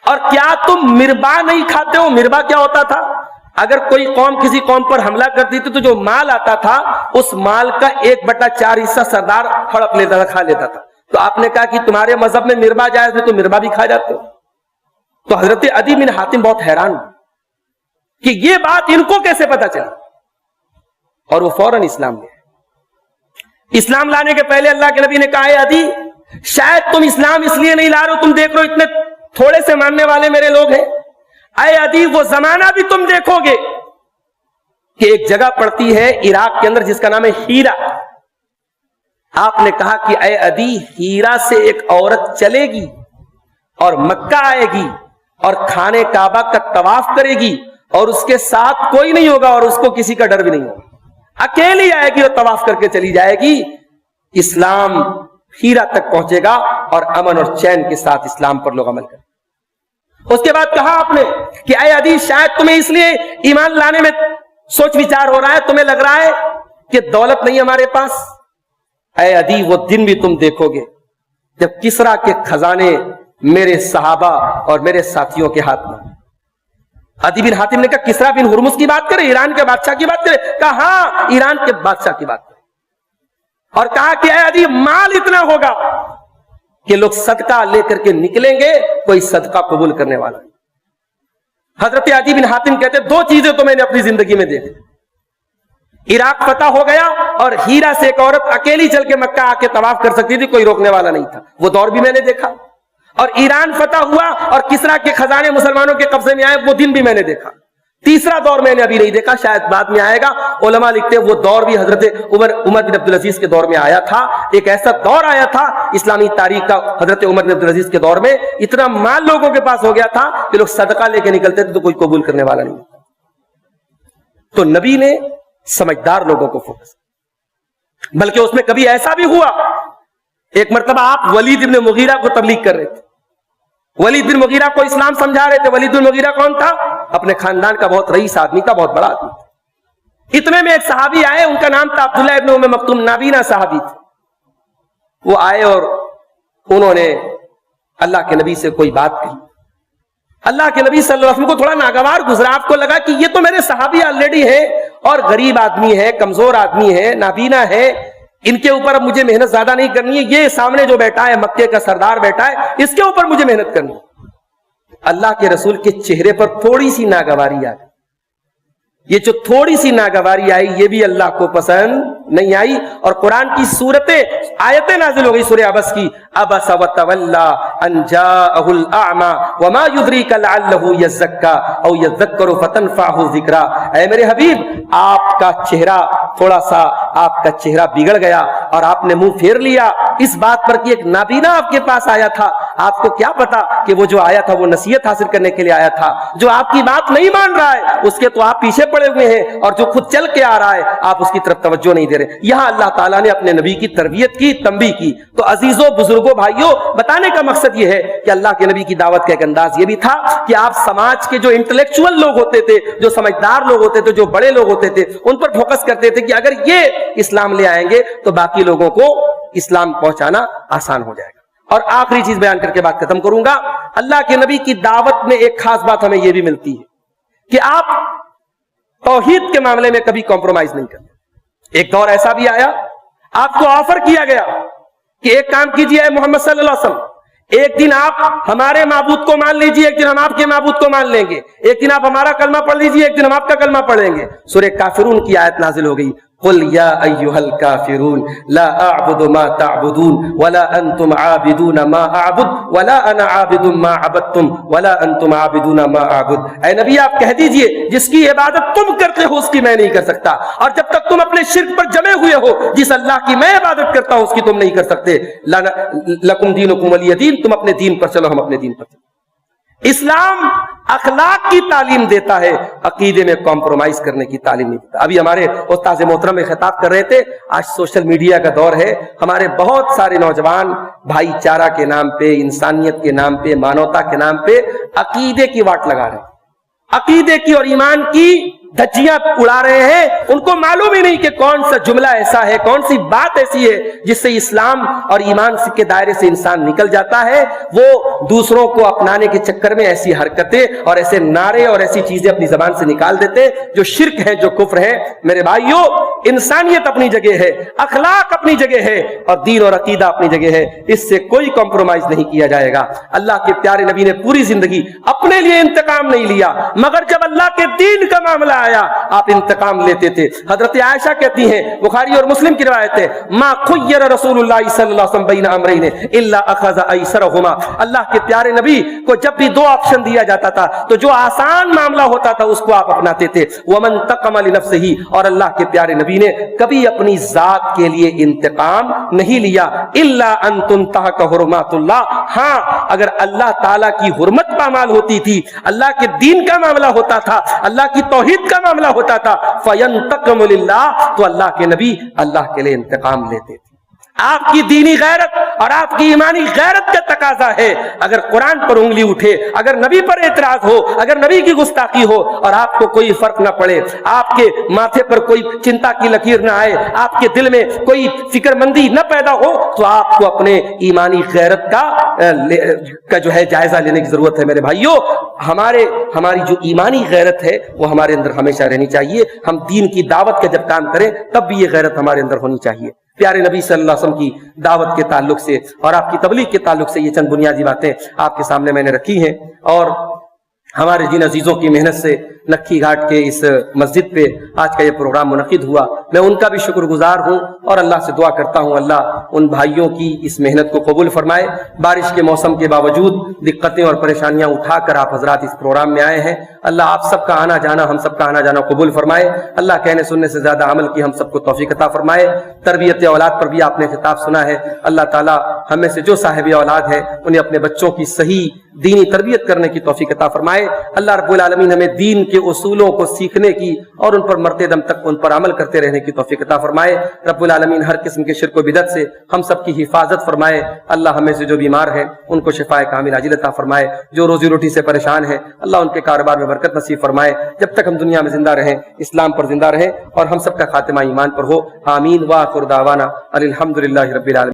اور کیا تم مربا نہیں کھاتے ہو؟ مربا کیا ہوتا تھا؟ اگر کوئی قوم کسی قوم پر حملہ کرتی تھی تو جو مال آتا تھا اس مال کا 1/4 حصہ سردار ہڑپ لیتا تھا، کھا لیتا تھا. تو آپ نے کہا کہ تمہارے مذہب میں مربا جائز نہیں، تو مربا بھی کھا جاتے ہو. تو حضرت عدی بن حاتم بہت حیران کہ یہ بات ان کو کیسے پتا چلی، اور وہ فوراً اسلام لے. اسلام لانے کے پہلے اللہ کے نبی نے کہا اے عدی شاید تم اسلام اس لیے نہیں لا رہے ہو، تم دیکھ رہے ہو اتنے تھوڑے سے ماننے والے میرے لوگ ہیں. اے عدی وہ زمانہ بھی تم دیکھو گے کہ ایک جگہ پڑتی ہے عراق کے اندر جس کا نام ہے ہیرا. آپ نے کہا کہ اے عدی ہیرا سے ایک عورت چلے گی اور مکہ آئے گی اور خانے کعبہ کا طواف کرے گی، اور اس کے ساتھ کوئی نہیں ہوگا اور اس کو کسی کا ڈر بھی نہیں ہوگا، اکیلی آئے گی اور طواف کر کے چلی جائے گی. اسلام ہیرا تک پہنچے گا اور امن اور چین کے ساتھ اسلام پر لوگ عمل کریں. اس کے بعد کہا آپ نے کہ اے عدی شاید تمہیں اس لیے ایمان لانے میں سوچ وچار ہو رہا ہے، تمہیں لگ رہا ہے کہ دولت نہیں ہمارے پاس. اے عدی وہ دن بھی تم دیکھو گے جب کسرا کے خزانے میرے صحابہ اور میرے ساتھیوں کے ہاتھ میں. عدی بن حاتم نے کہا کسرا بن ہرمز کی بات کرے، ایران کے بادشاہ کی بات کرے؟ کہا ہاں ایران کے بادشاہ کی بات کرے. اور کہا کہ اے عدی مال اتنا ہوگا کہ لوگ صدقہ لے کر کے نکلیں گے، کوئی صدقہ قبول کرنے والا نہیں. حضرت عدی بن حاتم کہتے 2 چیزیں تو میں نے اپنی زندگی میں دیکھی. عراق فتح ہو گیا اور ہیرا سے ایک عورت اکیلی چل کے مکہ آ کے طواف کر سکتی تھی، کوئی روکنے والا نہیں تھا، وہ دور بھی میں نے دیکھا. اور ایران فتح ہوا اور کسرا کے خزانے مسلمانوں کے قبضے میں آئے، وہ دن بھی میں نے دیکھا. تیسرا دور میں نے ابھی نہیں دیکھا، شاید بعد میں آئے گا۔ علماء لکھتے ہیں وہ دور بھی حضرت عمر بن عبدالعزیز کے دور میں آیا تھا۔ ایک ایسا دور آیا تھا اسلامی تاریخ کا، حضرت عمر بن عبدالعزیز کے دور میں اتنا مال لوگوں کے پاس ہو گیا تھا کہ لوگ صدقہ لے کے نکلتے تھے تو کوئی قبول کرنے والا نہیں۔ تو نبی نے سمجھدار لوگوں کو فوکس، بلکہ اس میں کبھی ایسا بھی ہوا، ایک مرتبہ آپ ولید بن مغیرہ کو تبلیغ کر رہے تھے، ولید بن مغیرہ کو اسلام سمجھا رہے تھے۔ ولید بن مغیرہ کون تھا؟ اپنے خاندان کا بہت رئیس آدمی تھا، بہت بڑا آدمی تھا۔ اتنے میں ایک صحابی آئے، ان کا نام تھا عبداللہ ابن ام مکتوم، نابینا صحابی تھے۔ وہ آئے اور انہوں نے اللہ کے نبی سے کوئی بات کہی۔ اللہ کے نبی صلی اللہ علیہ وسلم کو تھوڑا ناگوار گزرا، آپ کو لگا کہ یہ تو میرے صحابی آلریڈی ہیں اور غریب آدمی ہے، کمزور آدمی ہے، نابینا ہے، ان کے اوپر اب مجھے محنت زیادہ نہیں کرنی ہے، یہ سامنے جو بیٹھا ہے مکے کا سردار بیٹھا ہے، اس کے اوپر مجھے محنت کرنی ہے۔ اللہ کے رسول کے چہرے پر تھوڑی سی ناگواری آئی۔ یہ جو تھوڑی سی ناگواری آئی یہ بھی اللہ کو پسند نہیں آئی، اور قرآن کی آیتیں نازل ہو گئی سورہ عبس کی، عبس وتولی ان جاءہ الاعمی وما یدریک لعلہ یزکا او یذکر فتنفعہ الذکریٰ۔ اے میرے حبیب، آپ کا چہرہ تھوڑا سا آپ کا چہرہ بگڑ گیا اور آپ نے منہ پھیر لیا اس بات پر کہ ایک نابینا آپ کے پاس آیا تھا۔ آپ کو کیا پتا کہ وہ جو آیا تھا وہ نصیحت حاصل کرنے کے لیے آیا تھا، جو آپ کی بات نہیں مان رہا ہے اس کے تو آپ پیچھے پڑے ہوئے ہیں، اور جو خود چل کے آ رہا ہے آپ اس کی طرف توجہ نہیں دے رہے۔ یہاں اللہ تعالیٰ نے اپنے نبی کی تربیت کی، تنبیہ کی۔ تو عزیزوں، بزرگوں، بھائیوں، بتانے کا مقصد یہ ہے کہ اللہ کے نبی کی دعوت کا ایک انداز یہ بھی تھا کہ آپ سماج کے جو انٹلیکچوئل لوگ ہوتے تھے، جو سمجھدار لوگ ہوتے تھے، جو بڑے لوگ ہوتے تھے، ان پر فوکس کرتے تھے کہ اگر یہ اسلام لے آئیں گے تو باقی لوگوں کو اسلام پہنچانا آسان ہو جائے گا۔ اور آخری چیز بیان کر کے بات ختم کروں گا، اللہ کے نبی کی دعوت میں ایک خاص بات ہمیں یہ بھی ملتی ہے کہ آپ توحید کے معاملے میں کبھی کمپرومائز نہیں کرتے۔ ایک دور ایسا بھی آیا، آپ کو آفر کیا گیا کہ ایک کام کیجئے اے محمد صلی اللہ علیہ وسلم، ایک دن آپ ہمارے معبود کو مان لیجئے، ایک دن ہم آپ کے معبود کو مان لیں گے، ایک دن آپ ہمارا کلمہ پڑھ لیجئے، ایک دن ہم آپ کا کلمہ پڑھ لیں گے۔ سورہ کافرون کی آیت نازل ہو گئی، قل یا ایھا الکافرون لا اعبد ما تعبدون ولا انتم عابدون ما اعبد ولا انا عابد ما عبدتم ولا انتم عابدون ما اعبد۔ اے نبی آپ کہہ دیجئے جس کی عبادت تم کرتے ہو اس کی میں نہیں کر سکتا، اور جب تک تم اپنے شرک پر جمے ہوئے ہو جس اللہ کی میں عبادت کرتا ہوں اس کی تم نہیں کر سکتے۔ لکم دینکم ولی دین، تم اپنے دین پر چلو، ہم اپنے دین پر چلو۔ اسلام اخلاق کی تعلیم دیتا ہے، عقیدے میں کمپرومائز کرنے کی تعلیم نہیں دیتا۔ ابھی ہمارے استاذ محترم خطاب کر رہے تھے، آج سوشل میڈیا کا دور ہے، ہمارے بہت سارے نوجوان بھائی چارہ کے نام پہ، انسانیت کے نام پہ، مانوتا کے نام پہ عقیدے کی واٹ لگا رہے ہیں، عقیدے کی اور ایمان کی دھجیاں اڑا رہے ہیں۔ ان کو معلوم ہی نہیں کہ کون سا جملہ ایسا ہے، کون سی بات ایسی ہے جس سے اسلام اور ایمان کے دائرے سے انسان نکل جاتا ہے۔ وہ دوسروں کو اپنانے کے چکر میں ایسی حرکتیں اور ایسے نعرے اور ایسی چیزیں اپنی زبان سے نکال دیتے جو شرک ہے، جو کفر ہے۔ میرے بھائیوں، انسانیت اپنی جگہ ہے، اخلاق اپنی جگہ ہے، اور دین اور عقیدہ اپنی جگہ ہے، اس سے کوئی کمپرومائز نہیں کیا جائے گا۔ اللہ کے پیارے نبی نے پوری زندگی اپنے لیے انتقام نہیں لیا، مگر جب اللہ کے دین کا معاملہ آیا آپ انتقام لیتے تھے۔ حضرت عائشہ کہتی ہیں، بخاری اور مسلم کی روایت ہے، ما خیر رسول اللہ صلی اللہ علیہ وسلم بین امرین الا اخذ ایسرہما۔ اللہ کے پیارے نبی کو جب بھی دو آپشن دیا جاتا تھا تو جو آسان معاملہ ہوتا تھا اس کو آپ اپناتے تھے۔ ومن انتقم لنفسہ، اور اللہ کے پیارے نبی نے کبھی اپنی ذات کے لیے انتقام نہیں لیا۔ الا ان تنتہک حرمات اللہ، ہاں اگر اللہ تعالیٰ کی حرمت پامال ہوتی تھی، اللہ کے دین کا معاملہ ہوتا تھا، اللہ کی توحید کا معاملہ ہوتا تھا، فینتقم للہ، تو اللہ کے نبی اللہ کے لیے انتقام لیتے تھے۔ آپ کی دینی غیرت اور آپ کی ایمانی غیرت کا تقاضا ہے، اگر قرآن پر انگلی اٹھے، اگر نبی پر اعتراض ہو، اگر نبی کی گستاخی ہو اور آپ کو کوئی فرق نہ پڑے، آپ کے ماتھے پر کوئی چنتا کی لکیر نہ آئے، آپ کے دل میں کوئی فکر مندی نہ پیدا ہو، تو آپ کو اپنے ایمانی غیرت کا جو ہے جائزہ لینے کی ضرورت ہے۔ میرے بھائیوں، ہماری جو ایمانی غیرت ہے وہ ہمارے اندر ہمیشہ رہنی چاہیے۔ ہم دین کی دعوت کا جب کام کریں تب بھی یہ غیرت ہمارے اندر ہونی چاہیے۔ پیارے نبی صلی اللہ علیہ وسلم کی دعوت کے تعلق سے اور آپ کی تبلیغ کے تعلق سے یہ چند بنیادی باتیں آپ کے سامنے میں نے رکھی ہیں، اور ہمارے جن عزیزوں کی محنت سے نکھی گھاٹ کے اس مسجد پہ آج کا یہ پروگرام منعقد ہوا، میں ان کا بھی شکر گزار ہوں۔ اور اللہ سے دعا کرتا ہوں اللہ ان بھائیوں کی اس محنت کو قبول فرمائے. بارش کے موسم کے باوجود دقتیں اور پریشانیاں اٹھا کر آپ حضرات اس پروگرام میں آئے ہیں. اللہ آپ سب کا آنا جانا, ہم سب کا آنا جانا قبول فرمائے. اللہ کہنے سننے سے زیادہ عمل کی ہم سب کو توفیق عطا فرمائے. تربیت اولاد پر بھی آپ نے خطاب سنا ہے. اللہ تعالیٰ ہمیں سے جو صاحب اولاد ہے انہیں اپنے بچوں کی صحیح دینی تربیت کرنے کی توفیق عطا فرمائے. اللہ رب العالمین ہمیں دین کے اصولوں کو سیکھنے کی اور ان پر مرتے دم تک ان پر عمل کرتے رہنے کی توفیق عطا فرمائے. رب العالمین ہر قسم کے شرک و بدعت سے ہم سب کی حفاظت فرمائے. اللہ ہمیں سے جو بیمار ہیں ان کو شفاء کامل عاجل عطا فرمائے. جو روزی روٹی سے پریشان ہیں اللہ ان کے کاروبار میں برکت نصیب فرمائے. جب تک ہم دنیا میں زندہ رہیں اسلام پر زندہ رہیں اور ہم سب کا خاتمہ ایمان پر ہو. آمین. وآخر دعوانا الحمدللہ رب العالمین.